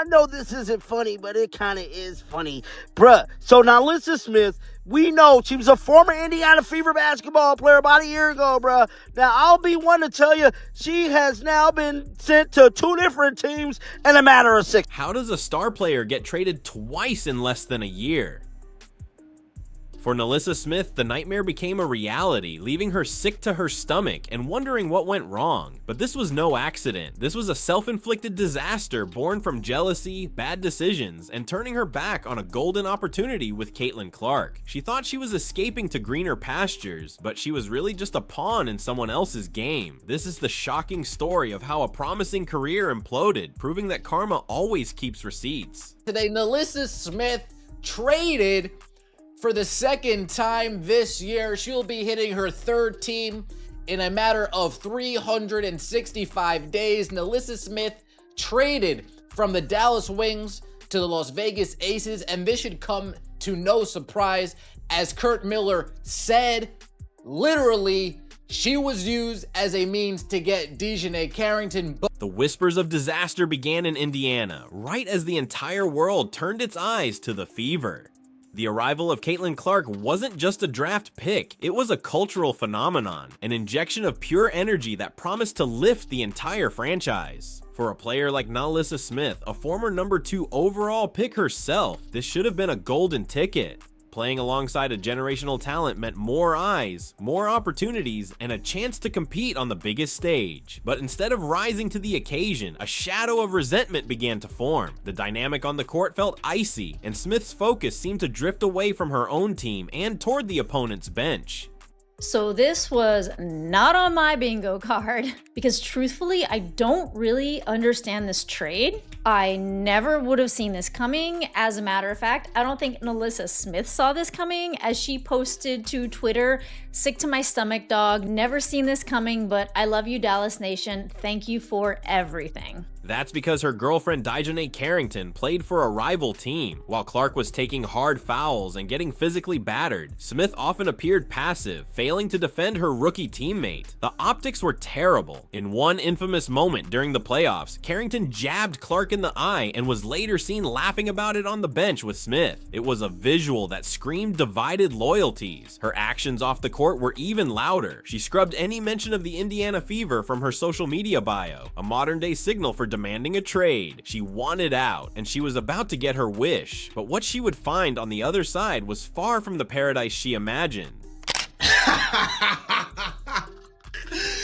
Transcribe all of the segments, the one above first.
know this isn't funny, but it kind of is funny. Bruh, so NaLyssa Smith, we know she was a former Indiana Fever basketball player about a year ago, bruh. Now, I'll be one to tell you, she has now been sent to 2 different teams in a matter of 6. How does a star player get traded twice in less than a year? For NaLyssa Smith, the nightmare became a reality, leaving her sick to her stomach and wondering what went wrong. But this was no accident. This was a self-inflicted disaster born from jealousy, bad decisions, and turning her back on a golden opportunity with Caitlin Clark. She thought she was escaping to greener pastures, but she was really just a pawn in someone else's game. This is the shocking story of how a promising career imploded, proving that karma always keeps receipts. Today, NaLyssa Smith traded for the 2nd time this year. She'll be hitting her 3rd team in a matter of 365 days. NaLyssa Smith traded from the Dallas Wings to the Las Vegas Aces, and this should come to no surprise. As Curt Miller said, literally, she was used as a means to get DiJonai Carrington. The whispers of disaster began in Indiana, right as the entire world turned its eyes to the Fever. The arrival of Caitlin Clark wasn't just a draft pick, it was a cultural phenomenon, an injection of pure energy that promised to lift the entire franchise. For a player like NaLyssa Smith, a former number 2 overall pick herself, this should have been a golden ticket. Playing alongside a generational talent meant more eyes, more opportunities, and a chance to compete on the biggest stage. But instead of rising to the occasion, a shadow of resentment began to form. The dynamic on the court felt icy, and Smith's focus seemed to drift away from her own team and toward the opponent's bench. So this was not on my bingo card because truthfully, I don't really understand this trade. I never would have seen this coming. As a matter of fact, I don't think NaLyssa Smith saw this coming as she posted to Twitter, "Sick to my stomach, dog. Never seen this coming, but I love you, Dallas Nation. Thank you for everything." That's because her girlfriend DiJonai Carrington played for a rival team. While Clark was taking hard fouls and getting physically battered, Smith often appeared passive, failing to defend her rookie teammate. The optics were terrible. In one infamous moment during the playoffs, Carrington jabbed Clark in the eye and was later seen laughing about it on the bench with Smith. It was a visual that screamed divided loyalties. Her actions off the court were even louder. She scrubbed any mention of the Indiana Fever from her social media bio, a modern-day signal for demanding a trade. She wanted out, and she was about to get her wish, but what she would find on the other side was far from the paradise she imagined.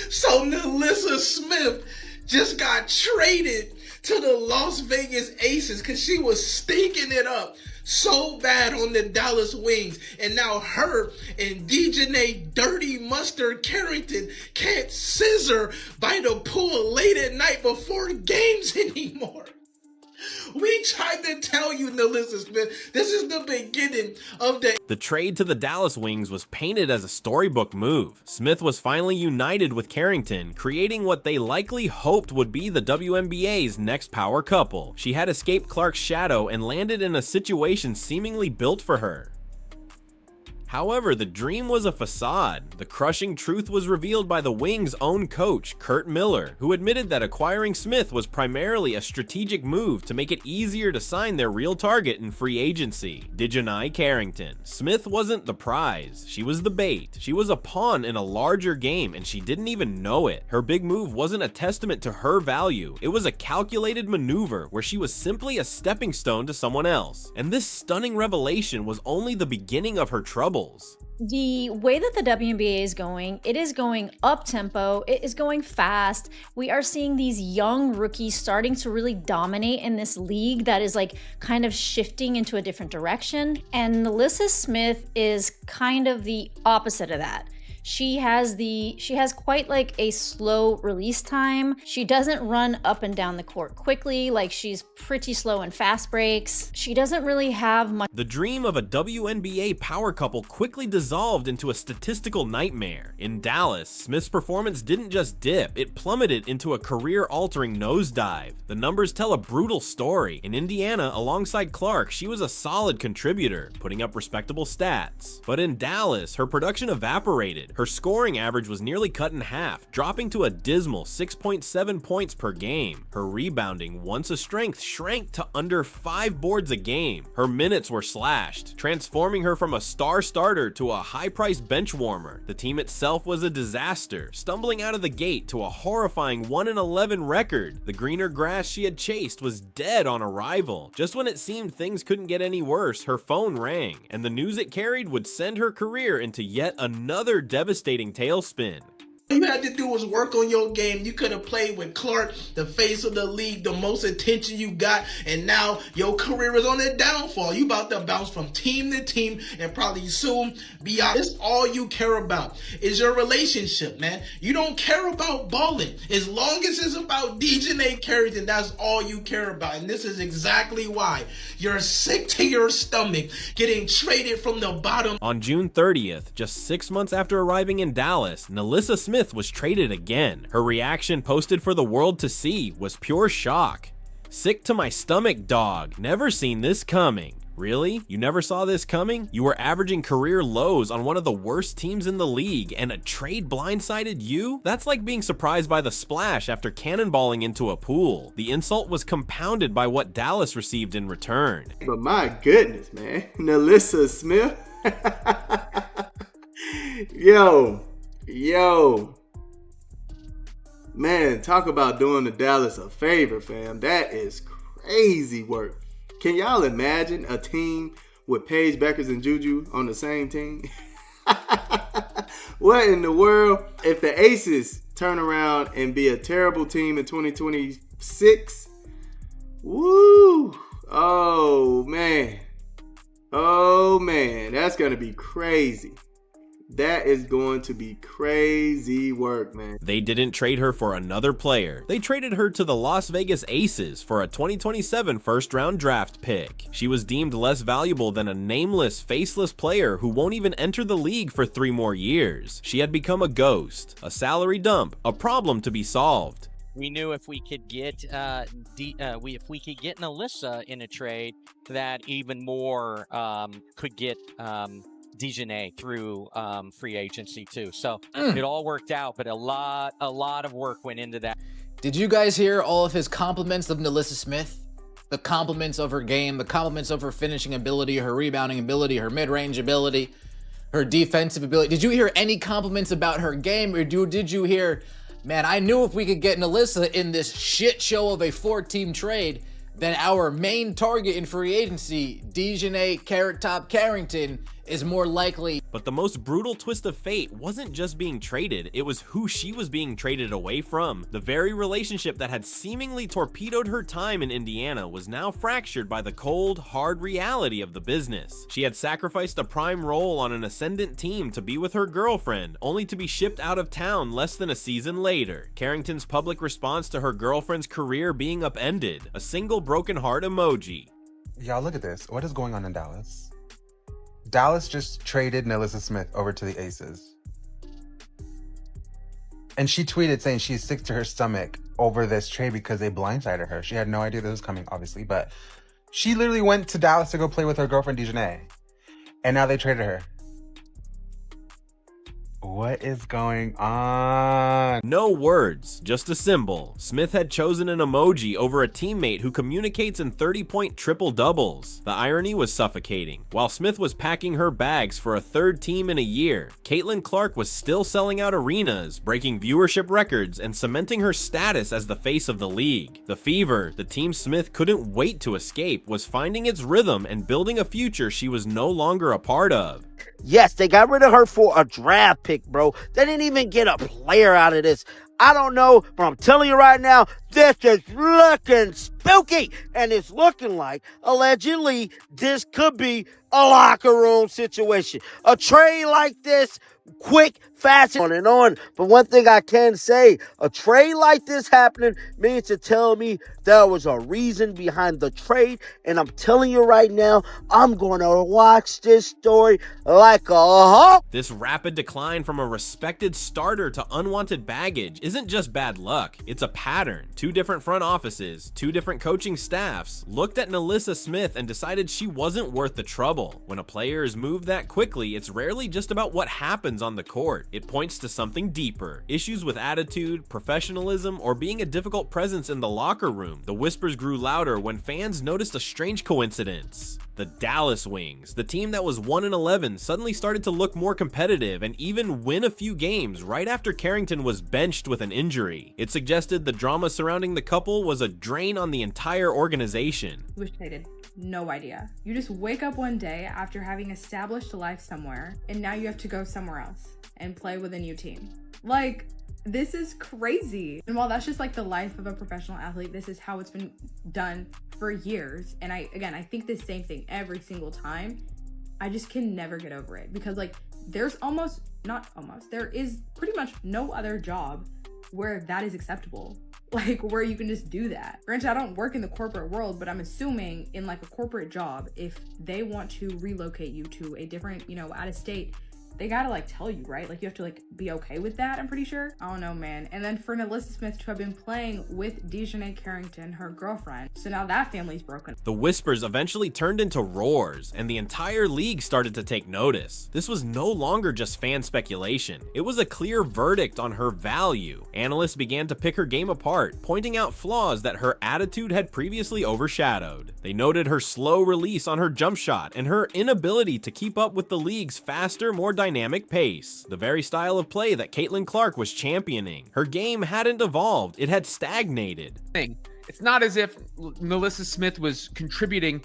So NaLyssa Smith just got traded to the Las Vegas Aces because she was stinking it up so bad on the Dallas Wings, and now her and DiJonai Dirty Mustard Carrington can't scissor by the pool late at night before games anymore. We tried to tell you, NaLyssa Smith, this is the beginning of The trade to the Dallas Wings was painted as a storybook move. Smith was finally united with Carrington, creating what they likely hoped would be the WNBA's next power couple. She had escaped Clark's shadow and landed in a situation seemingly built for her. However, the dream was a facade. The crushing truth was revealed by the Wings' own coach, Curt Miller, who admitted that acquiring Smith was primarily a strategic move to make it easier to sign their real target in free agency, DiJonai Carrington. Smith wasn't the prize, she was the bait. She was a pawn in a larger game, and she didn't even know it. Her big move wasn't a testament to her value, it was a calculated maneuver where she was simply a stepping stone to someone else. And this stunning revelation was only the beginning of her troubles. The way that the WNBA is going, it is going up tempo, it is going fast. We are seeing these young rookies starting to really dominate in this league that is like kind of shifting into a different direction. And NaLyssa Smith is kind of the opposite of that. She has quite like a slow release time. She doesn't run up and down the court quickly, like she's pretty slow in fast breaks. She doesn't really have much. The dream of a WNBA power couple quickly dissolved into a statistical nightmare. In Dallas, Smith's performance didn't just dip, it plummeted into a career-altering nosedive. The numbers tell a brutal story. In Indiana, alongside Clark, she was a solid contributor, putting up respectable stats. But in Dallas, her production evaporated. Her scoring average was nearly cut in half, dropping to a dismal 6.7 points per game. Her rebounding, once a strength, shrank to under 5 boards a game. Her minutes were slashed, transforming her from a star starter to a high-priced bench warmer. The team itself was a disaster, stumbling out of the gate to a horrifying 1-11 record. The greener grass she had chased was dead on arrival. Just when it seemed things couldn't get any worse, her phone rang, and the news it carried would send her career into yet another devastating tailspin. All you had to do was work on your game. You could have played with Clark, the face of the league, the most attention you got, and now your career is on a downfall. You about to bounce from team to team and probably soon be out. It's all you care about is your relationship, man. You don't care about balling. As long as it's about DiJonai Carrington, that's all you care about. And this is exactly why you're sick to your stomach getting traded from the bottom. On June 30th, just 6 months after arriving in Dallas, NaLyssa Smith was traded again. Her reaction, posted for the world to see, was pure shock. "Sick to my stomach, dog. Never seen this coming." Really? You never saw this coming? You were averaging career lows on one of the worst teams in the league, and a trade blindsided you? That's like being surprised by the splash after cannonballing into a pool. The insult was compounded by what Dallas received in return. But my goodness, man. NaLyssa Smith. Yo. Man, talk about doing the Dallas a favor, fam. That is crazy work. Can y'all imagine a team with Paige Beckers and Juju on the same team? What in the world? If the Aces turn around and be a terrible team in 2026, woo! Oh, man, that's going to be crazy. That is going to be crazy work, man. They didn't trade her for another player. They traded her to the Las Vegas Aces for a 2027 first-round draft pick. She was deemed less valuable than a nameless, faceless player who won't even enter the league for 3 more years. She had become a ghost, a salary dump, a problem to be solved. We knew if we could get NaLyssa in a trade, that even more could get DiJonai through free agency too. So it all worked out, but a lot of work went into that. Did you guys hear all of his compliments of NaLyssa Smith? The compliments of her game, the compliments of her finishing ability, her rebounding ability, her mid-range ability, her defensive ability. Did you hear any compliments about her game, or did you hear, man, I knew if we could get NaLyssa in this shit show of a 4-team trade, then our main target in free agency, DiJonai Carrot Top Carrington, is more likely. But the most brutal twist of fate wasn't just being traded, it was who she was being traded away from. The very relationship that had seemingly torpedoed her time in Indiana was now fractured by the cold, hard reality of the business. She had sacrificed a prime role on an ascendant team to be with her girlfriend, only to be shipped out of town less than a season later. Carrington's public response to her girlfriend's career being upended, a single broken heart emoji. Y'all, look at this. What is going on in Dallas? Dallas just traded NaLyssa Smith over to the Aces. And she tweeted saying she's sick to her stomach over this trade because they blindsided her. She had no idea this was coming, obviously, but she literally went to Dallas to go play with her girlfriend, DiJonai. And now they traded her. What is going on? No words, just a symbol. Smith had chosen an emoji over a teammate who communicates in 30-point triple-doubles. The irony was suffocating. While Smith was packing her bags for a 3rd team in a year, Caitlin Clark was still selling out arenas, breaking viewership records, and cementing her status as the face of the league. The fever, the team Smith couldn't wait to escape, was finding its rhythm and building a future she was no longer a part of. Yes, they got rid of her for a draft pick, bro. They didn't even get a player out of this. I don't know, but I'm telling you right now, this is looking spooky. And it's looking like, allegedly, this could be a locker room situation. A trade like this, quick, fast, on and on. But one thing I can say, a trade like this happening means to tell me there was a reason behind the trade. And I'm telling you right now, I'm going to watch this story like a hawk. This rapid decline from a respected starter to unwanted baggage isn't just bad luck, it's a pattern. 2 different front offices, 2 different coaching staffs looked at NaLyssa Smith and decided she wasn't worth the trouble. When a player is moved that quickly, it's rarely just about what happens on the court. It points to something deeper. Issues with attitude, professionalism, or being a difficult presence in the locker room. The whispers grew louder when fans noticed a strange coincidence. The Dallas Wings, the team that was 1-11, suddenly started to look more competitive and even win a few games right after Carrington was benched with an injury. It suggested the drama surrounding the couple was a drain on the entire organization. Wish they did. No idea. You just wake up one day after having established a life somewhere, and now you have to go somewhere else and play with a new team. Like, this is crazy. And while that's just like the life of a professional athlete, this is how it's been done for years. And I think the same thing every single time. I just can never get over it because like there is pretty much no other job where that is acceptable. Like where you can just do that. Granted, I don't work in the corporate world, but I'm assuming in like a corporate job, if they want to relocate you to a different, out of state, they gotta like tell you, right? Like you have to like be okay with that, I'm pretty sure. I don't know, man. And then for NaLyssa Smith to have been playing with DiJonai Carrington, her girlfriend, so now that family's broken. The whispers eventually turned into roars, and the entire league started to take notice. This was no longer just fan speculation. It was a clear verdict on her value. Analysts began to pick her game apart, pointing out flaws that her attitude had previously overshadowed. They noted her slow release on her jump shot and her inability to keep up with the league's faster, more dynamic pace, the very style of play that Caitlin Clark was championing. Her game hadn't evolved, it had stagnated. It's not as if NaLyssa Smith was contributing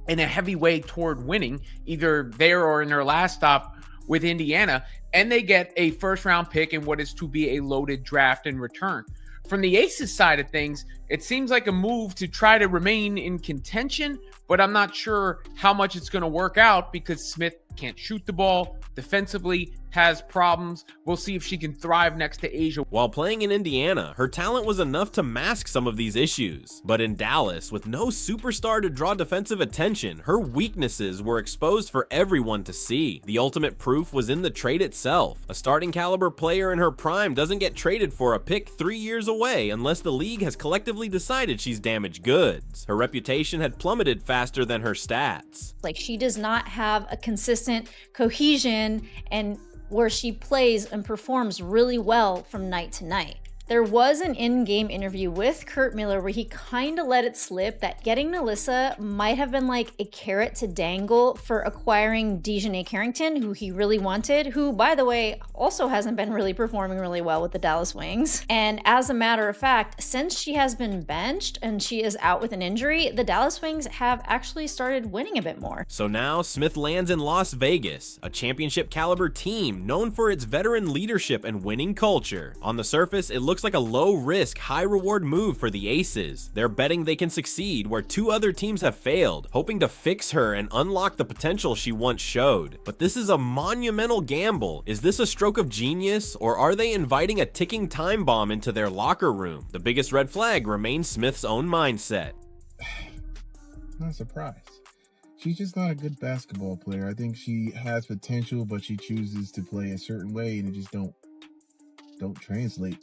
in a heavy way toward winning, either there or in her last stop with Indiana, and they get a first-round pick in what is to be a loaded draft in return. From the Aces side of things, it seems like a move to try to remain in contention, but I'm not sure how much it's going to work out because Smith can't shoot the ball, defensively has problems. We'll see if she can thrive next to Asia. While playing in Indiana, her talent was enough to mask some of these issues. But in Dallas, with no superstar to draw defensive attention, her weaknesses were exposed for everyone to see. The ultimate proof was in the trade itself. A starting caliber player in her prime doesn't get traded for a pick 3 years away unless the league has collectively decided she's damaged goods. Her reputation had plummeted faster than her stats. Like she does not have a consistent cohesion and where she plays and performs really well from night to night. There was an in-game interview with Kurt Miller where he kind of let it slip that getting NaLyssa might have been like a carrot to dangle for acquiring DiJonai Carrington, who he really wanted, who, by the way, also hasn't been really performing really well with the Dallas Wings. And as a matter of fact, since she has been benched and she is out with an injury, the Dallas Wings have actually started winning a bit more. So now Smith lands in Las Vegas, a championship caliber team known for its veteran leadership and winning culture. On the surface, it looks like a low-risk, high-reward move for the Aces. They're betting they can succeed where 2 other teams have failed, hoping to fix her and unlock the potential she once showed. But this is a monumental gamble. Is this a stroke of genius, or are they inviting a ticking time bomb into their locker room? The biggest red flag remains Smith's own mindset. Not surprised. She's just not a good basketball player. I think she has potential, but she chooses to play a certain way and it just don't translate.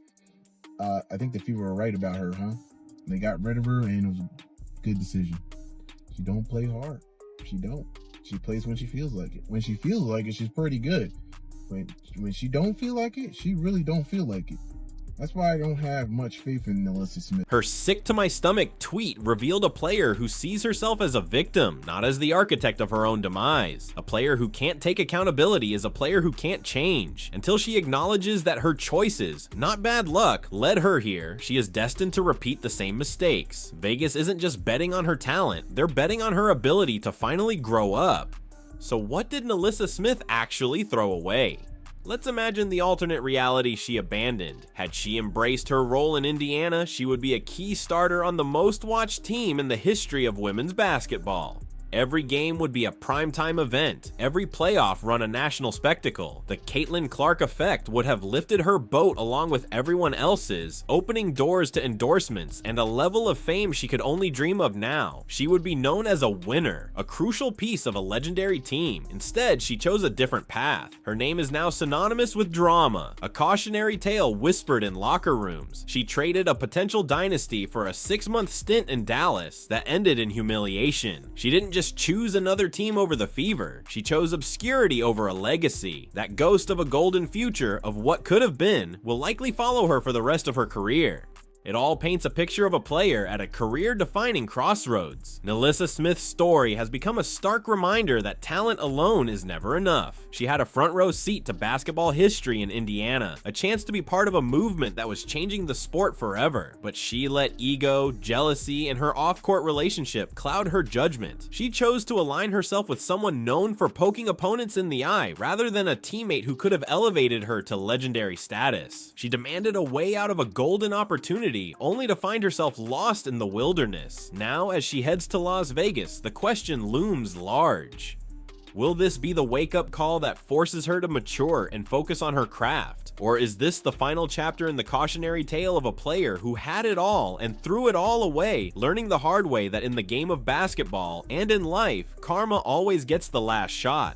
I think the people were right about her, huh? They got rid of her and it was a good decision. She don't play hard. She don't. She plays when she feels like it. When she feels like it, she's pretty good. When she don't feel like it, she really don't feel like it. That's why I don't have much faith in NaLyssa Smith. Her sick to my stomach tweet revealed a player who sees herself as a victim, not as the architect of her own demise. A player who can't take accountability is a player who can't change. Until she acknowledges that her choices, not bad luck, led her here, she is destined to repeat the same mistakes. Vegas isn't just betting on her talent, they're betting on her ability to finally grow up. So what did NaLyssa Smith actually throw away? Let's imagine the alternate reality she abandoned. Had she embraced her role in Indiana, she would be a key starter on the most watched team in the history of women's basketball. Every game would be a primetime event, every playoff run a national spectacle. The Caitlin Clark effect would have lifted her boat along with everyone else's, opening doors to endorsements and a level of fame she could only dream of now. She would be known as a winner, a crucial piece of a legendary team. Instead, she chose a different path. Her name is now synonymous with drama, a cautionary tale whispered in locker rooms. She traded a potential dynasty for a 6-month stint in Dallas that ended in humiliation. She didn't just choose another team over the Fever, she chose obscurity over a legacy. That ghost of a golden future of what could have been will likely follow her for the rest of her career. It all paints a picture of a player at a career-defining crossroads. NaLyssa Smith's story has become a stark reminder that talent alone is never enough. She had a front-row seat to basketball history in Indiana, a chance to be part of a movement that was changing the sport forever. But she let ego, jealousy, and her off-court relationship cloud her judgment. She chose to align herself with someone known for poking opponents in the eye, rather than a teammate who could have elevated her to legendary status. She demanded a way out of a golden opportunity, only to find herself lost in the wilderness. Now, as she heads to Las Vegas, the question looms large. Will this be the wake-up call that forces her to mature and focus on her craft? Or is this the final chapter in the cautionary tale of a player who had it all and threw it all away, learning the hard way that in the game of basketball and in life, karma always gets the last shot?